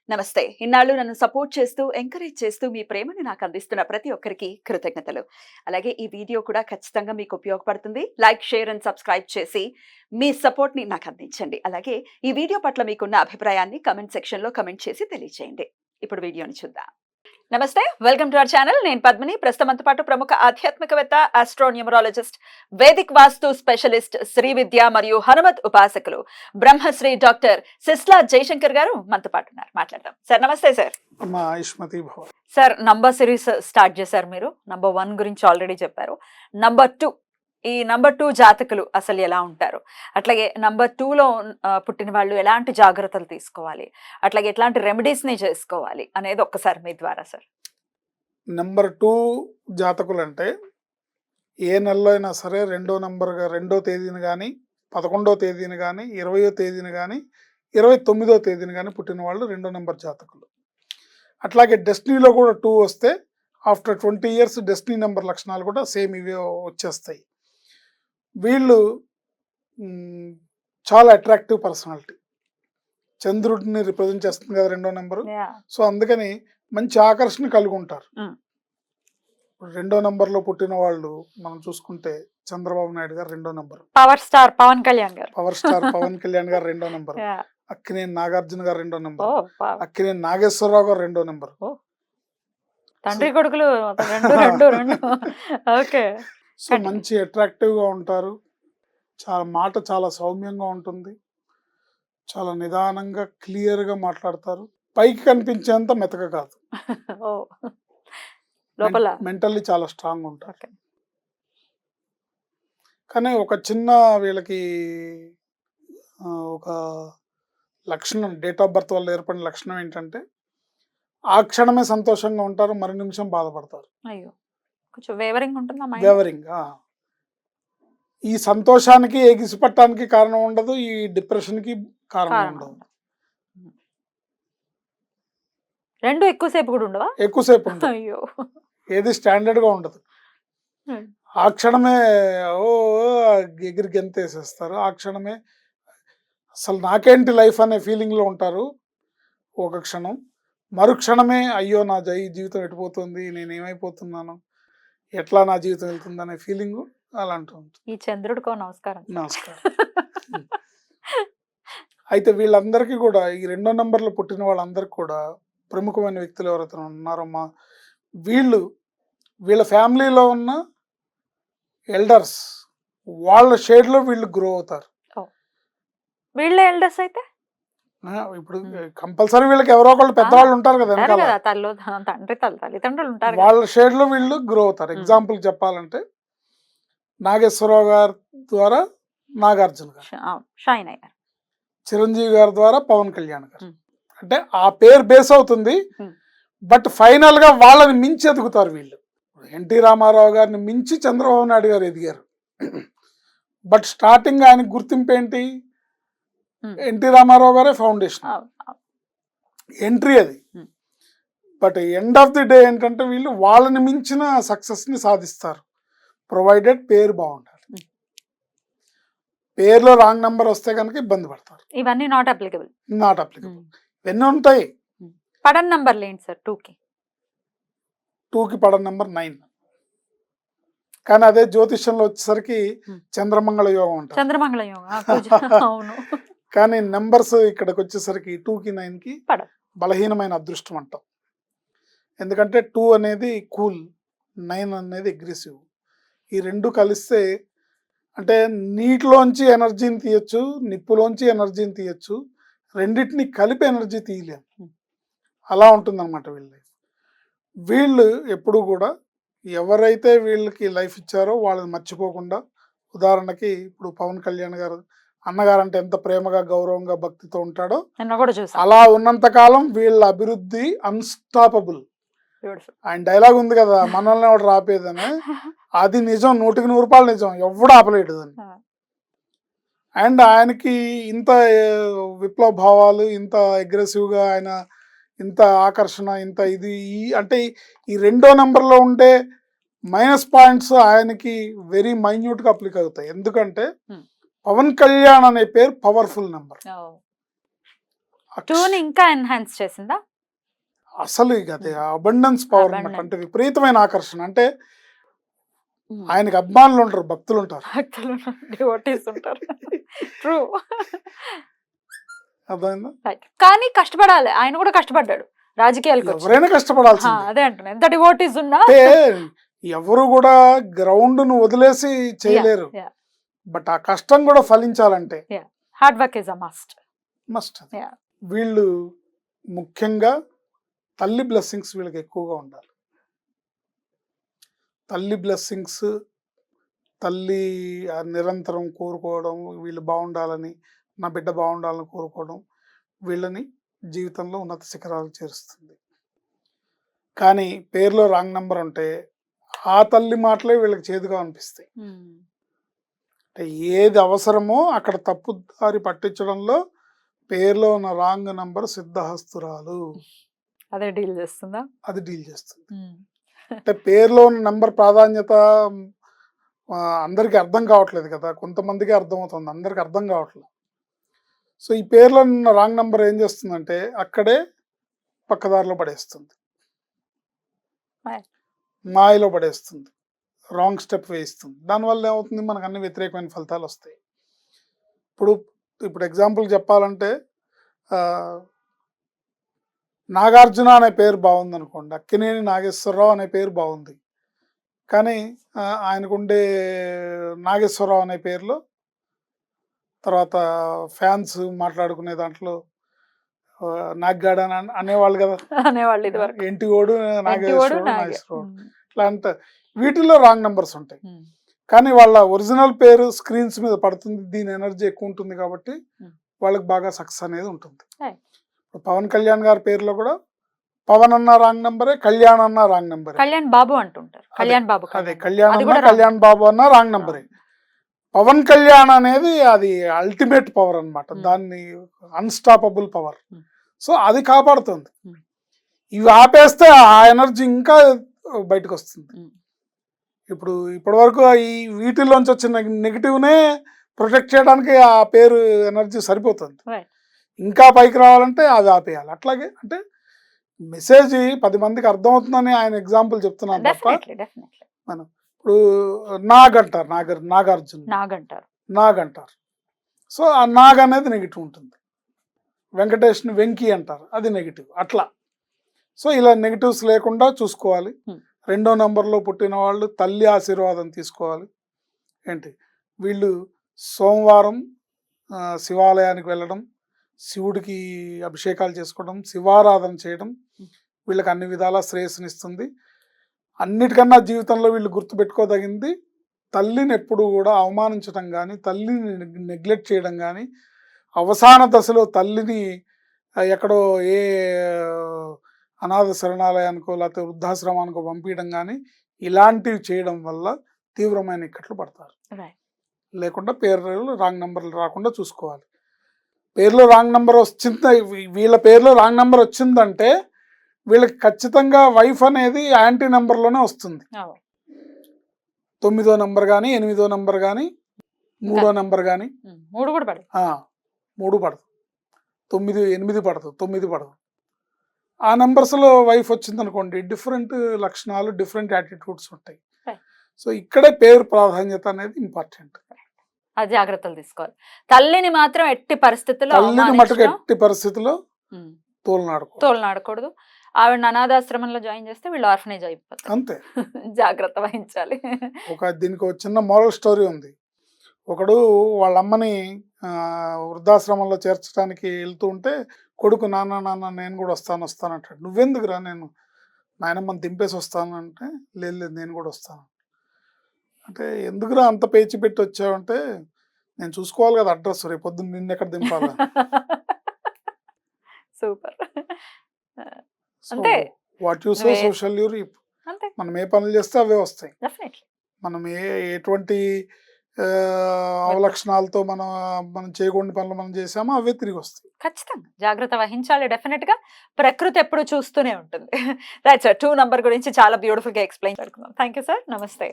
నమస్తే. ఇన్నాళ్ళు నన్ను సపోర్ట్ చేస్తూ, ఎంకరేజ్ చేస్తూ మీ ప్రేమని నాకు అందిస్తున్న ప్రతి ఒక్కరికి కృతజ్ఞతలు. అలాగే ఈ వీడియో కూడా ఖచ్చితంగా మీకు ఉపయోగపడుతుంది. లైక్, షేర్ అండ్ సబ్స్క్రైబ్ చేసి మీ సపోర్ట్‌ని నాకు అందించండి. అలాగే ఈ వీడియో పట్ల మీకున్న అభిప్రాయాన్ని కామెంట్ సెక్షన్‌లో కామెంట్ చేసి తెలియజేయండి. ఇప్పుడు వీడియోని చూద్దాం. నమస్తే, వెల్కమ్ టు అవర్ ఛానల్. నేను పద్మిని. ప్రస్తుతం మనతో పాటు ప్రముఖ ఆధ్యాత్మికవేత్త, ఆస్ట్రోన్యూమరాలజిస్ట్, వేదిక్ వాస్తు స్పెషలిస్ట్, శ్రీ విద్య మరియు హనుమత్ ఉపాసకులు బ్రహ్మశ్రీ డాక్టర్ సిస్లా జయశంకర్ గారు మనతో పాటు ఉన్నారు. మాట్లాడదాం. సార్ నమస్తే. Sir sir number series start చేశారు మీరు. నంబర్ 1 గురించి ఆల్రెడీ చెప్పారు. నంబర్ 2, ఈ నంబర్ 2 జాతకులు అసలు ఎలా ఉంటారు, అట్లాగే నంబర్ 2లో పుట్టిన వాళ్ళు ఎలాంటి జాగ్రత్తలు తీసుకోవాలి, అట్లాగే ఎట్లాంటి రెమెడీస్ని చేసుకోవాలి అనేది ఒక్కసారి మీ ద్వారా సార్. నెంబర్ 2 జాతకులు అంటే ఏ నెలలో అయినా సరే 2వ తేదీని కానీ, 11వ తేదీని కానీ, 20వ తేదీని కానీ, 29వ తేదీని కానీ పుట్టిన వాళ్ళు 2వ నెంబర్ జాతకులు. అట్లాగే డెస్టినీలో కూడా 2 వస్తే ఆఫ్టర్ 20 ఇయర్స్ డెస్టినీ నెంబర్ లక్షణాలు కూడా సేమ్ ఇవే వచ్చేస్తాయి. వీళ్ళు చాలా అట్రాక్టివ్ పర్సనాలిటీ. చంద్రుడిని రిప్రజెంట్ చేస్తుంది కదా 2వ నెంబరు. సో అందుకని మంచి ఆకర్షణ కలిగి ఉంటారు. 2వ నెంబర్లో పుట్టిన వాళ్ళు మనం చూసుకుంటే చంద్రబాబు నాయుడు గారు 2వ number, power star Pawan Kalyan garu 2వ నెంబర్, అక్కినేని నాగార్జున గారు 2వ నెంబర్, అక్కినేని నాగేశ్వరరావు గారు 2వ నెంబర్. తండ్రి కొడుకులు ఓకే. సో మంచి అట్రాక్టివ్ గా ఉంటారు. చాలా సౌమ్యంగా ఉంటుంది. చాలా నిదానంగా క్లియర్ గా మాట్లాడతారు. పైకి కనిపించేంత మెతక కాదు. మెంటల్లీ చాలా స్ట్రాంగ్ ఉంటారు. కానీ ఒక చిన్న వీళ్ళకి ఒక లక్షణం, డేట్ ఆఫ్ బర్త్ వల్ల ఏర్పడిన లక్షణం ఏంటంటే ఆ క్షణమే సంతోషంగా ఉంటారు, మరు నిమిషం బాధపడతారు. అయ్యో, కొంచెం వేవరింగ్ ఉంటుందా? వేవరింగ్. ఈ సంతోషానికి ఎగిసిపట్టడానికి కారణం ఉండదు, ఈ డిప్రెషన్ కి కారణం ఉండదు. 2 ఎక్కువసేపు కూడా ఉండవా? ఎక్కువసేపు ఉండదు. అయ్యో, ఏది స్టాండర్డ్ గా ఉండదు. ఆ క్షణమే ఎగిరి గెంతేసేస్తారు. ఆ క్షణమే అసలు నాకేంటి లైఫ్ అనే ఫీలింగ్ లో ఉంటారు ఒక క్షణం. మరుక్షణమే అయ్యో నా జీవితం ఎటుపోతుంది, నేను ఏమైపోతున్నాను, ఎట్లా నా జీవితం వెళ్తుంది అనే ఫీలింగ్ అలాంటి ఉంటుంది. ఈ చంద్రుడికో నమస్కారం. అయితే వీళ్ళందరికీ కూడా, ఈ 2వ నెంబర్లో పుట్టిన వాళ్ళందరికీ కూడా ప్రముఖమైన వ్యక్తులు ఎవరైతే ఉన్నారో వీళ్ళ ఫ్యామిలీలో ఉన్న ఎల్డర్స్ వాళ్ళ షేడ్లో వీళ్ళు గ్రో అవుతారు. వీళ్ళ ఎల్డర్స్ అయితే ఇప్పుడు కంపల్సరీ వీళ్ళకి ఎవరో ఒకళ్ళు పెద్దవాళ్ళు ఉంటారు కదా, తల్లిదండ్రులు ఉంటారు. వాళ్ళ షేడ్ లో వీళ్ళు గ్రో అవుతారు. ఎగ్జాంపుల్ చెప్పాలంటే నాగేశ్వరరావు గారి ద్వారా నాగార్జున గారు, షైన్ అయ్యారు. చిరంజీవి గారి ద్వారా పవన్ కళ్యాణ్ గారు. అంటే ఆ పేరు బేస్ అవుతుంది, బట్ ఫైనల్ గా వాళ్ళని మించి ఎదుగుతారు వీళ్ళు. ఎన్టీ రామారావు గారిని మించి చంద్రబాబు నాయుడు గారు ఎదిగారు. బట్ స్టార్టింగ్ ఆయనకు గుర్తింపు ఏంటి? ఎన్టీ రామారావు గారే ఫౌండేషన్, ఎంట్రీ అది. But end of the day ఏంటంటే వీళ్ళు వాళ్ళని మించిన సక్సెస్ ని సాధిస్తారు, ప్రొవైడెడ్ పేరు బాగుండాలి. పేరులో రాంగ్ నెంబర్ వస్తే కనుక ఇబ్బంది పడతారు. ఇవన్నీ నాట్ అప్లికబుల్. ఇవన్నీ ఉంటాయి. పడన్ నంబర్ లేండి సార్. 2కి పడన్ నెంబర్ 9. కానీ అదే జ్యోతిష్యంలో వచ్చేసరికి చంద్రమంగళ యోగం ఉంటుంది. చంద్రమంగళ యోగం. కానీ నెంబర్స్ ఇక్కడికి వచ్చేసరికి 2కి 9కి బలహీనమైన అదృష్టం అంటాం. ఎందుకంటే 2 అనేది కూల్, 9 అనేది అగ్రెసివ్. ఈ 2 కలిస్తే అంటే నీటిలోంచి ఎనర్జీని తీయచ్చు, నిప్పులోంచి ఎనర్జీని తీయచ్చు, రెండింటిని కలిపి ఎనర్జీ తీయలేము. అలా ఉంటుందన్నమాట వీళ్ళ లైఫ్. వీళ్ళు ఎప్పుడు కూడా ఎవరైతే వీళ్ళకి లైఫ్ ఇచ్చారో వాళ్ళని మర్చిపోకుండా, ఉదాహరణకి ఇప్పుడు పవన్ కళ్యాణ్ గారు అన్నగారు అంటే ఎంత ప్రేమగా, గౌరవంగా, భక్తితో ఉంటాడో అలా ఉన్నంత కాలం వీళ్ళ అభివృద్ధి అన్స్టాపబుల్. ఆయన డైలాగ్ ఉంది కదా, మనల్ని ఎవడు రాపేదని, అది నిజం, 100కి 100 రూపాయలు నిజం, ఎవడు ఆపలేడు అని. అండ్ ఆయనకి ఇంత విప్లవ భావాలు, ఇంత అగ్రెసివ్గా ఆయన, ఇంత ఆకర్షణ, ఇంత ఇది అంటే ఈ 2వ నెంబర్లో ఉండే మైనస్ పాయింట్స్ ఆయనకి వెరీ మైన్యూట్గా అప్లిక్ అవుతాయి. ఎందుకంటే పవన్ కళ్యాణ్ అనే పేరు పవర్ఫుల్ నెంబర్. టూని ఇంకా ఎన్హాన్స్ చేసిందా? అసలు ఇక అది అబండెన్స్ పవర్ అన్నమాట. అంటే విపరీతమైన ఆకర్షణ. అంటే ఆయనకి అభిమానులు ఉంటారు, భక్తులు ఉంటారు. డివోటీస్ ఉంటారు. ట్రూ. అర్థమైందా? కానీ కష్టపడాలి, ఆయన కూడా కష్టపడ్డాడు రాజకీయాలకు వచ్చి. ఎవరైనా కష్టపడాల్సిందే. అదే అంటున్నా, ఎంత డివోటీస్ ఉన్నా అంటే ఎవరు కూడా గ్రౌండ్ ను వదిలేసి చేయలేరు. yeah. బట్ ఆ కష్టం కూడా ఫలించాలంటే hard work is a must. Must. Yeah. వీళ్ళు ముఖ్యంగా తల్లి బ్లెస్సింగ్స్ వీళ్ళకి ఎక్కువగా ఉండాలి. తల్లి బ్లెస్సింగ్స్, తల్లి నిరంతరం కోరుకోవడం, వీళ్ళు బాగుండాలని, నా బిడ్డ బాగుండాలని కోరుకోవడం వీళ్ళని జీవితంలో ఉన్నత శిఖరాలు చేరుస్తుంది. కానీ పేరులో రాంగ్ నెంబర్ ఉంటే ఆ తల్లి మాటలే వీళ్ళకి చేదుగా అనిపిస్తాయి. అంటే ఏది అవసరమో అక్కడ తప్పుదారి పట్టించడంలో పేరులో ఉన్న రాంగ్ నంబర్ సిద్ధహస్తురాలు. అదే డీల్ చేస్తుందా? అది డీల్ చేస్తుంది. అంటే పేరులో ఉన్న నంబర్ ప్రాధాన్యత అందరికీ అర్థం కావట్లేదు కదా, కొంతమందికి అర్థమవుతుంది, అందరికి అర్థం కావట్లేదు. సో ఈ పేరులో ఉన్న రాంగ్ నంబర్ ఏం చేస్తుందంటే అక్కడే పక్కదారిలో పడేస్తుంది, మాయలో పడేస్తుంది, రాంగ్ స్టెప్ వేయిస్తుంది. దానివల్ల ఏమవుతుంది, మనకు అన్ని వ్యతిరేకమైన ఫలితాలు వస్తాయి. ఇప్పుడు ఎగ్జాంపుల్ చెప్పాలంటే నాగార్జున అనే పేరు బాగుంది అనుకోండి, అక్కినేని నాగేశ్వరరావు అనే పేరు బాగుంది, కానీ ఆయనకుండే నాగేశ్వరరావు అనే పేరులో తర్వాత ఫ్యాన్స్ మాట్లాడుకునే దాంట్లో నాగ్గాడు అని అనేవాళ్ళు కదా, అనేవాళ్ళు ఎంటిగోడు నాగేశ్వరరావు ఇట్లా అంట. వీటిల్లో రాంగ్ నెంబర్స్ ఉంటాయి, కానీ వాళ్ళ ఒరిజినల్ పేరు స్క్రీన్స్ మీద పడుతుంది, దీని ఎనర్జీ ఎక్కువ ఉంటుంది కాబట్టి వాళ్ళకి బాగా సక్సెస్ అనేది ఉంటుంది. పవన్ కళ్యాణ్ గారి పేరులో కూడా పవన్ అన్న రాంగ్ నెంబరే, కళ్యాణ్ అన్న రాంగ్ నెంబరే, కళ్యాణ్ బాబు అంటుంటారు. కళ్యాణ్ బాబు, అదే కళ్యాణ్ బాబు అన్న రాంగ్ నెంబరే. పవన్ కళ్యాణ్ అనేది అది అల్టిమేట్ పవర్ అన్నమాట, దాన్ని అన్స్టాపబుల్ పవర్. సో అది కాపాడుతుంది. ఇవి ఆపేస్తే ఆ ఎనర్జీ ఇంకా బయటకు వస్తుంది. ఇప్పటి వరకు ఈ వీటిల్లోంచి వచ్చిన నెగిటివ్నే ప్రొటెక్ట్ చేయడానికి ఆ పేరు ఎనర్జీ సరిపోతుంది. ఇంకా పైకి రావాలంటే అది ఆపేయాలి. అట్లాగే అంటే మెసేజ్ 10 మందికి అర్థమవుతుందని ఆయన ఎగ్జాంపుల్ చెప్తున్నాను తప్ప, మనం ఇప్పుడు నాగ్ అంటారు, నాగ్ అంటారు. సో ఆ నాగ్ అనేది నెగిటివ్ ఉంటుంది. వెంకటేష్ని వెంకీ అంటారు, అది నెగిటివ్. అట్లా సో ఇలా నెగిటివ్స్ లేకుండా చూసుకోవాలి. 2వ నంబర్లో పుట్టిన వాళ్ళు తల్లి ఆశీర్వాదం తీసుకోవాలి. ఏంటి వీళ్ళు సోమవారం శివాలయానికి వెళ్ళడం, శివుడికి అభిషేకాలు చేసుకోవడం, శివారాధన చేయడం వీళ్ళకి అన్ని విధాలా శ్రేయస్సునిస్తుంది. అన్నిటికన్నా జీవితంలో వీళ్ళు గుర్తుపెట్టుకోదగింది, తల్లిని ఎప్పుడు కూడా అవమానించడం కానీ, తల్లిని నెగ్లెక్ట్ చేయడం కానీ, అవసాన దశలో తల్లిని ఎక్కడో ఏ అనాథ శరణాలయానికో లేకపోతే వృద్ధాశ్రమానికో పంపించడం కానీ ఇలాంటివి చేయడం వల్ల తీవ్రమైన ఇక్కట్లు పడతారు. లేకుండా పేర్లు రాంగ్ నెంబర్లు రాకుండా చూసుకోవాలి. పేర్లో రాంగ్ నెంబర్ వచ్చింది, వీళ్ళ పేర్లో రాంగ్ నెంబర్ వచ్చిందంటే వీళ్ళకి ఖచ్చితంగా వైఫ్ అనేది యాంటీ నెంబర్లోనే వస్తుంది. 9వ నంబర్ కానీ, 8వ నంబర్ కానీ, 3వ నంబర్ కానీ, 3 పడదు, 9, 8 పడదు, 9 పడదు. ఆ నెంబర్స్లో వైఫ్ వచ్చింది అనుకోండి, డిఫరెంట్ లక్షణాలు, డిఫరెంట్ యాటిట్యూడ్స్ ఉంటాయి. సో ఇక్కడే పేరు ప్రాధాన్యత అనేది ఇంపార్టెంట్. ఆ జాగ్రత్తలు తీసుకోవాలి. తల్లిని మాత్రం ఎట్టి పరిస్థితుల్లో తోలనాడకూడదు. ఆవిడ అనాథాశ్రమంలో జాయిన్ చేస్తే వీళ్ళు ఆర్ఫనేజ్ అయిపోతారు. అంతే, జాగ్రత్త వహించాలి. దీనికి ఒక చిన్న మోరల్ స్టోరీ ఉంది. ఒకడు వాళ్ళ అమ్మని వృద్ధాశ్రమంలో చేర్చడానికి వెళ్తూ ఉంటే కొడుకు నాన్న నేను కూడా వస్తానంటాడు. నువ్వెందుకురా, నేను నాయనమ్మని దింపేసి వస్తాను అంటే, లేదు నేను కూడా వస్తాను అంటే, ఎందుకురా అంత పేచి పెట్టి వచ్చావంటే, నేను చూసుకోవాలి కదా అడ్రస్, రేపు పొద్దున్న నిన్ను ఎక్కడ దింపాలి. సూపర్. అంటే what you so social you reap. మనం ఏ పనులు చేస్తే అవే వస్తాయి. మనం ఎటువంటి అవలక్షణాలతో మనం చేయకూడని పనులు మనం చేసామో అవే తిరిగి వస్తాయి. ఖచ్చితంగా జాగ్రత్త వహించాలి. డెఫినెట్ గా ప్రకృతి ఎప్పుడు చూస్తూనే ఉంటుంది. రైట్ సార్, 2 నంబర్ గురించి చాలా బ్యూటిఫుల్ గా ఎక్స్ప్లెయిన్ చేసుకుందాం. థ్యాంక్ యూ సార్, నమస్తే.